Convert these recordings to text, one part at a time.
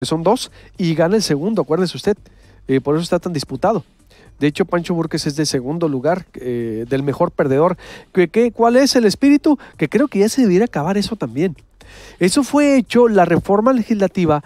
son dos, y gana el segundo, acuérdese usted, por eso está tan disputado. De hecho, Pancho Burques es de segundo lugar, del mejor perdedor. ¿Cuál es el espíritu? Que creo que ya se debiera acabar eso también. Eso fue hecho, la reforma legislativa,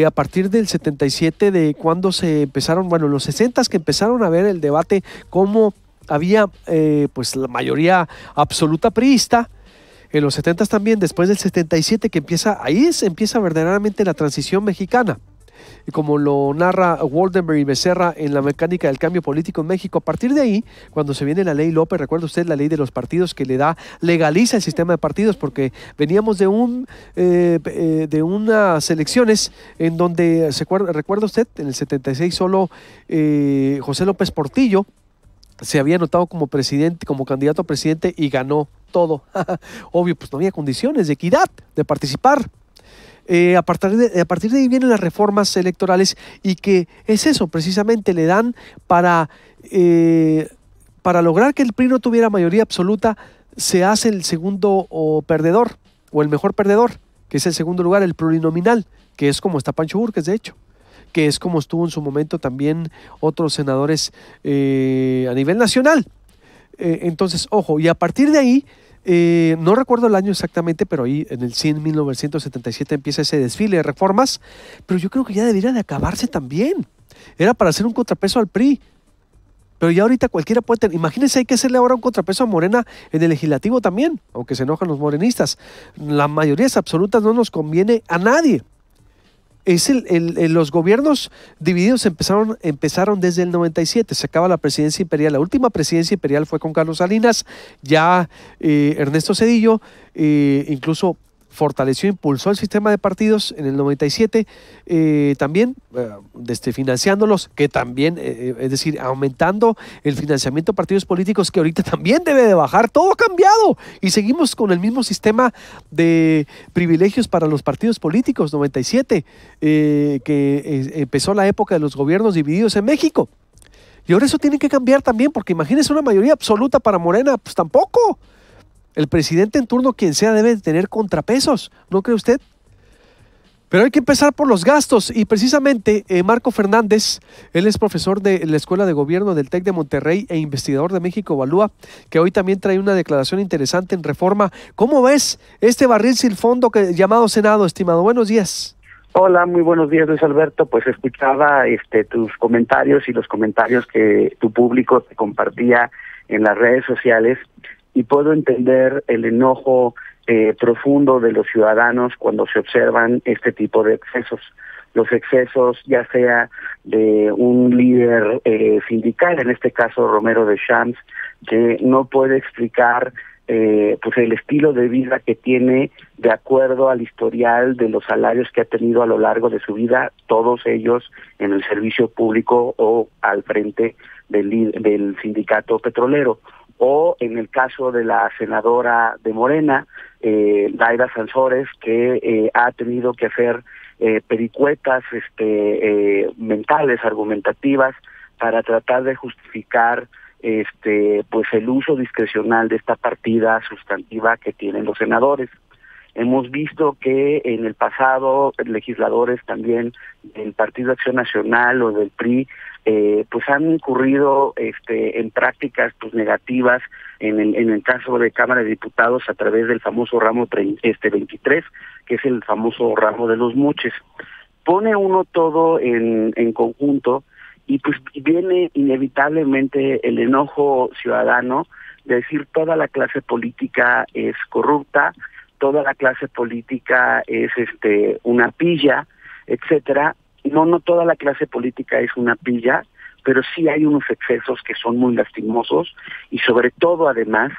a partir del 77, de cuando se empezaron, bueno, los 60 que empezaron a ver el debate, cómo había pues la mayoría absoluta priista. En los 70 también, después del 77, que empieza verdaderamente la transición mexicana, y como lo narra Waldenberg y Becerra en La mecánica del cambio político en México. A partir de ahí, cuando se viene la ley López, recuerda usted la ley de los partidos que legaliza el sistema de partidos, porque veníamos de unas elecciones en donde, recuerda usted, en el 76 solo José López Portillo se había anotado como presidente, como candidato a presidente, y ganó todo. Obvio, pues no había condiciones de equidad, de participar. A partir de ahí vienen las reformas electorales, y que es eso, precisamente le dan para lograr que el PRI no tuviera mayoría absoluta, se hace el segundo perdedor, o el mejor perdedor, que es el segundo lugar, el plurinominal, que es como está Pancho Burques, de hecho, que es como estuvo en su momento también otros senadores a nivel nacional. Entonces, ojo, y a partir de ahí, no recuerdo el año exactamente, pero ahí en el 1977 empieza ese desfile de reformas, pero yo creo que ya debería de acabarse también. Era para hacer un contrapeso al PRI, pero ya ahorita cualquiera puede tener. Imagínense, hay que hacerle ahora un contrapeso a Morena en el legislativo también, aunque se enojan los morenistas. Las mayorías absolutas no nos conviene a nadie. Los gobiernos divididos empezaron desde el 97, se acaba la presidencia imperial. La última presidencia imperial fue con Carlos Salinas, ya Ernesto Zedillo incluso fortaleció, impulsó el sistema de partidos en el 97, también financiándolos, que también, es decir, aumentando el financiamiento de partidos políticos, que ahorita también debe de bajar. Todo ha cambiado y seguimos con el mismo sistema de privilegios para los partidos políticos, 97, empezó la época de los gobiernos divididos en México. Y ahora eso tiene que cambiar también, porque imagínese una mayoría absoluta para Morena, pues tampoco. El presidente en turno, quien sea, debe tener contrapesos, ¿no cree usted? Pero hay que empezar por los gastos, y precisamente Marco Fernández, él es profesor de la Escuela de Gobierno del TEC de Monterrey e investigador de México Evalúa, que hoy también trae una declaración interesante en Reforma. ¿Cómo ves este barril sin fondo llamado Senado, estimado? Buenos días. Hola, muy buenos días, Luis Alberto. Pues escuchaba tus comentarios y los comentarios que tu público te compartía en las redes sociales, y puedo entender el enojo profundo de los ciudadanos cuando se observan este tipo de excesos. Los excesos, ya sea de un líder sindical, en este caso Romero Deschamps, que no puede explicar pues el estilo de vida que tiene de acuerdo al historial de los salarios que ha tenido a lo largo de su vida, todos ellos en el servicio público o al frente del sindicato petrolero. O en el caso de la senadora de Morena, Laida Sansores, que ha tenido que hacer pericuetas mentales, argumentativas, para tratar de justificar pues el uso discrecional de esta partida sustantiva que tienen los senadores. Hemos visto que en el pasado legisladores también del Partido Acción Nacional o del PRI pues han incurrido en prácticas pues negativas en el caso de Cámara de Diputados a través del famoso ramo 23, que es el famoso ramo de los moches. Pone uno todo en conjunto, y pues viene inevitablemente el enojo ciudadano de decir toda la clase política es corrupta, toda la clase política es una pilla, etcétera. No toda la clase política es una pilla, pero sí hay unos excesos que son muy lastimosos, y sobre todo además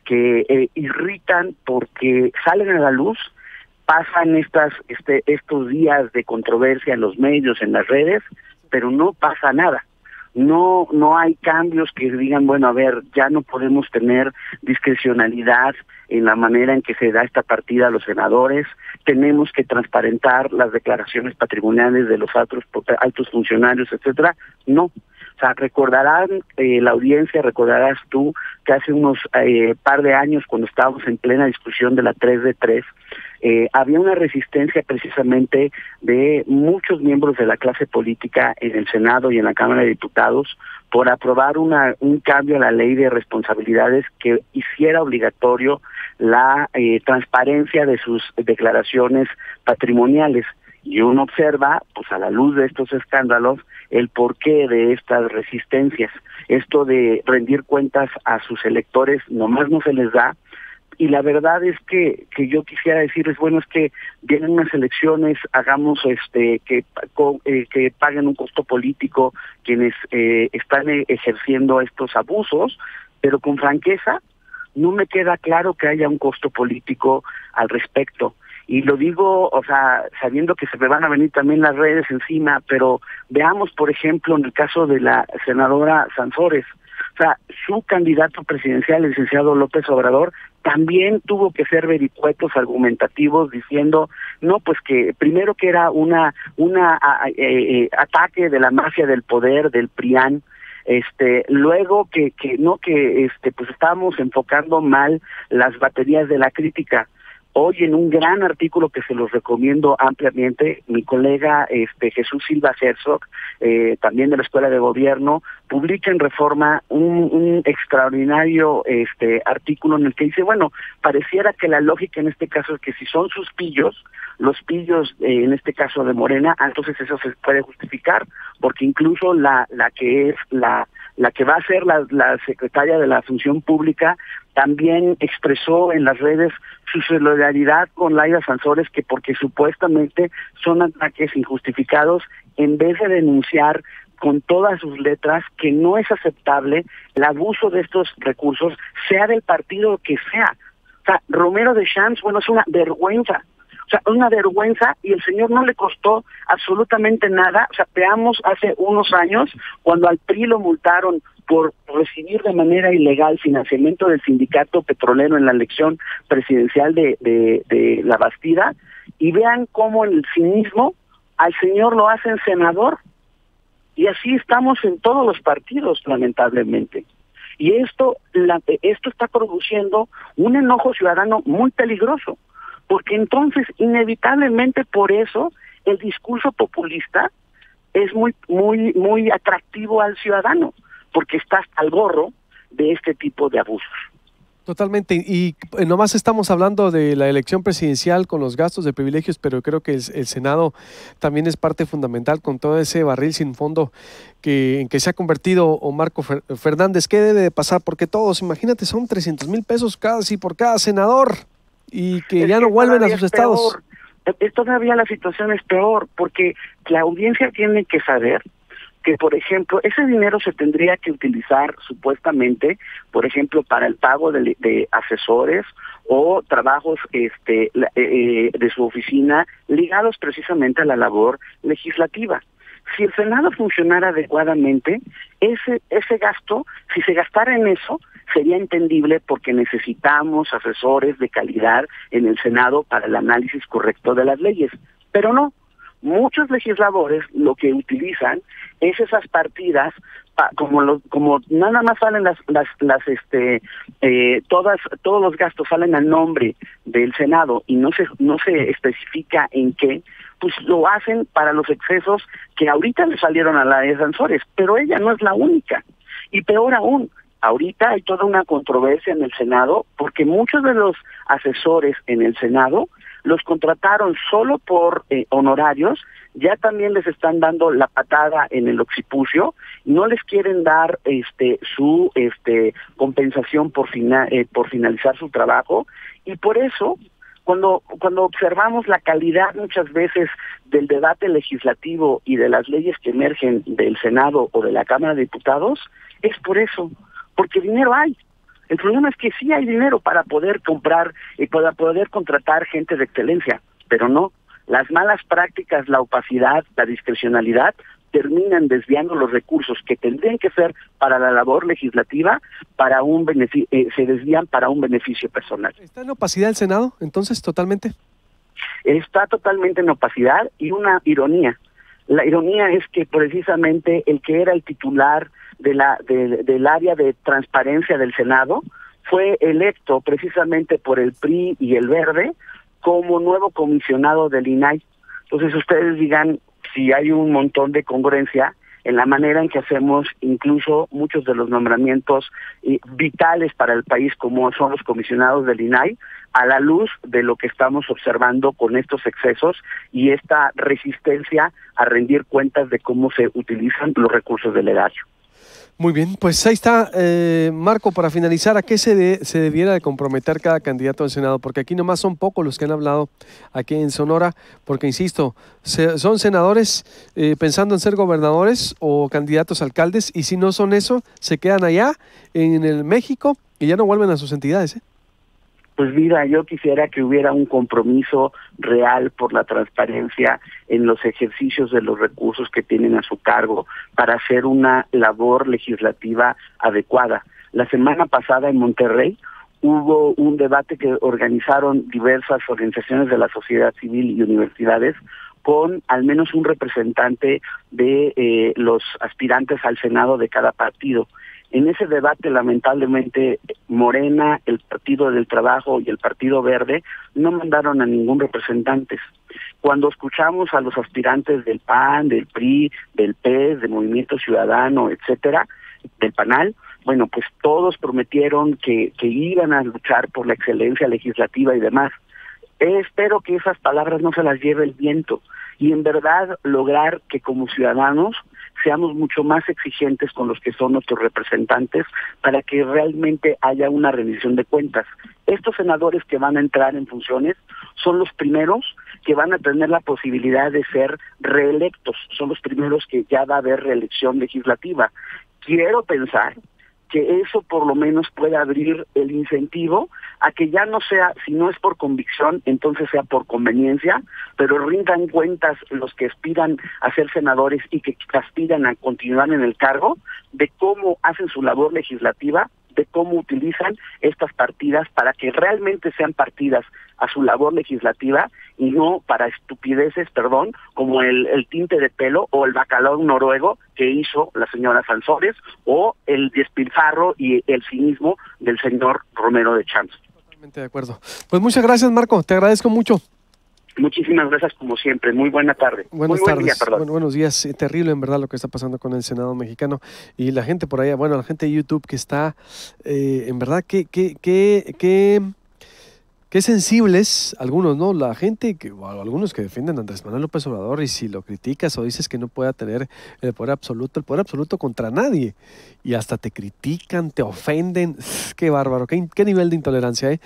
que irritan porque salen a la luz, pasan estos días de controversia en los medios, en las redes, pero no pasa nada. No hay cambios que digan, bueno, a ver, ya no podemos tener discrecionalidad en la manera en que se da esta partida a los senadores, tenemos que transparentar las declaraciones patrimoniales de los altos funcionarios, etcétera. No. O sea, recordarán la audiencia, recordarás tú que hace unos par de años, cuando estábamos en plena discusión de la 3 de 3, había una resistencia precisamente de muchos miembros de la clase política en el Senado y en la Cámara de Diputados por aprobar un cambio a la ley de responsabilidades que hiciera obligatorio la transparencia de sus declaraciones patrimoniales. Y uno observa, pues a la luz de estos escándalos, el porqué de estas resistencias. Esto de rendir cuentas a sus electores nomás no se les da. Y la verdad es que yo quisiera decirles, bueno, es que vienen unas elecciones, hagamos que paguen un costo político quienes están ejerciendo estos abusos, pero con franqueza no me queda claro que haya un costo político al respecto. Y lo digo, o sea, sabiendo que se me van a venir también las redes encima, pero veamos, por ejemplo, en el caso de la senadora Sansores. O sea, su candidato presidencial, el licenciado López Obrador, también tuvo que ser vericuetos argumentativos diciendo, no, pues que primero que era una ataque de la mafia del poder, del PRIAN, luego que pues estábamos enfocando mal las baterías de la crítica. Hoy en un gran artículo que se los recomiendo ampliamente, mi colega Jesús Silva Herzog, también de la Escuela de Gobierno, publica en Reforma un extraordinario artículo en el que dice, bueno, pareciera que la lógica en este caso es que si son sus pillos, los pillos en este caso de Morena, entonces eso se puede justificar, porque incluso la que va a ser la secretaria de la Función Pública también expresó en las redes su solidaridad con Laida Sansores, que porque supuestamente son ataques injustificados, en vez de denunciar con todas sus letras que no es aceptable el abuso de estos recursos, sea del partido que sea. O sea, Romero de Champs, bueno, es una vergüenza. O sea, una vergüenza, y el señor no le costó absolutamente nada. O sea, veamos hace unos años, cuando al PRI lo multaron por recibir de manera ilegal financiamiento del sindicato petrolero en la elección presidencial de La Bastida, y vean cómo el cinismo al señor lo hacen senador. Y así estamos en todos los partidos, lamentablemente. Y esto está produciendo un enojo ciudadano muy peligroso, porque entonces inevitablemente por eso el discurso populista es muy atractivo al ciudadano, porque está hasta el gorro de este tipo de abusos. Totalmente, y nomás estamos hablando de la elección presidencial con los gastos de privilegios, pero creo que el Senado también es parte fundamental con todo ese barril sin fondo en que se ha convertido Marco Fernández. ¿Qué debe de pasar? Porque todos, imagínate, son 300,000 pesos casi por cada senador y que ya no vuelven a sus estados. Todavía la situación es peor, porque la audiencia tiene que saber que, por ejemplo, ese dinero se tendría que utilizar supuestamente, por ejemplo, para el pago de asesores o trabajos de su oficina ligados precisamente a la labor legislativa. Si el Senado funcionara adecuadamente, ese gasto, si se gastara en eso, sería entendible porque necesitamos asesores de calidad en el Senado para el análisis correcto de las leyes. Pero no. Muchos legisladores lo que utilizan es esas partidas como nada más salen todos los gastos salen a nombre del Senado y no se especifica en qué, pues lo hacen para los excesos que ahorita le salieron a la de Sansores, pero ella no es la única. Y peor aún, ahorita hay toda una controversia en el Senado porque muchos de los asesores en el Senado los contrataron solo por honorarios, ya también les están dando la patada en el occipucio, no les quieren dar su compensación por finalizar su trabajo, y por eso cuando observamos la calidad muchas veces del debate legislativo y de las leyes que emergen del Senado o de la Cámara de Diputados, es por eso, porque dinero hay. El problema es que sí hay dinero para poder comprar y para poder contratar gente de excelencia, pero no. Las malas prácticas, la opacidad, la discrecionalidad terminan desviando los recursos que tendrían que ser para la labor legislativa para se desvían para un beneficio personal. ¿Está en opacidad el Senado, entonces, totalmente? Está totalmente en opacidad, y una ironía. La ironía es que precisamente el que era el titular del área de transparencia del Senado fue electo precisamente por el PRI y el Verde como nuevo comisionado del INAI. Entonces ustedes digan si hay un montón de congruencia en la manera en que hacemos incluso muchos de los nombramientos vitales para el país, como son los comisionados del INAI, a la luz de lo que estamos observando con estos excesos y esta resistencia a rendir cuentas de cómo se utilizan los recursos del erario. Muy bien, pues ahí está, Marco, para finalizar, ¿a qué se debiera de comprometer cada candidato al Senado? Porque aquí nomás son pocos los que han hablado aquí en Sonora, porque insisto, son senadores pensando en ser gobernadores o candidatos a alcaldes, y si no son eso, se quedan allá en el México y ya no vuelven a sus entidades, ¿eh? Pues mira, yo quisiera que hubiera un compromiso real por la transparencia en los ejercicios de los recursos que tienen a su cargo para hacer una labor legislativa adecuada. La semana pasada en Monterrey hubo un debate que organizaron diversas organizaciones de la sociedad civil y universidades con al menos un representante de los aspirantes al Senado de cada partido. En ese debate, lamentablemente, Morena, el Partido del Trabajo y el Partido Verde no mandaron a ningún representante. Cuando escuchamos a los aspirantes del PAN, del PRI, del PES, del Movimiento Ciudadano, etcétera, del PANAL, bueno, pues todos prometieron que iban a luchar por la excelencia legislativa y demás. Espero que esas palabras no se las lleve el viento y en verdad lograr que como ciudadanos seamos mucho más exigentes con los que son nuestros representantes para que realmente haya una rendición de cuentas. Estos senadores que van a entrar en funciones son los primeros que van a tener la posibilidad de ser reelectos, son los primeros que ya va a haber reelección legislativa. Quiero pensar que eso por lo menos puede abrir el incentivo a que ya no sea, si no es por convicción, entonces sea por conveniencia, pero rindan cuentas los que aspiran a ser senadores y que aspiran a continuar en el cargo, de cómo hacen su labor legislativa, de cómo utilizan estas partidas para que realmente sean partidas a su labor legislativa y no para estupideces, como el tinte de pelo o el bacalao noruego que hizo la señora Sansores o el despilfarro y el cinismo del señor Romero de Champs. Totalmente de acuerdo. Pues muchas gracias, Marco, te agradezco mucho. Muchísimas gracias como siempre, muy buena tarde. Buenas muy tardes, buen día, perdón. buenos días, terrible en verdad lo que está pasando con el Senado mexicano y la gente por allá, bueno, la gente de YouTube que está, en verdad, qué sensibles, algunos, ¿no? La gente, algunos que defienden a Andrés Manuel López Obrador y si lo criticas o dices que no pueda tener el poder absoluto contra nadie y hasta te critican, te ofenden, qué bárbaro, qué nivel de intolerancia, ¿eh?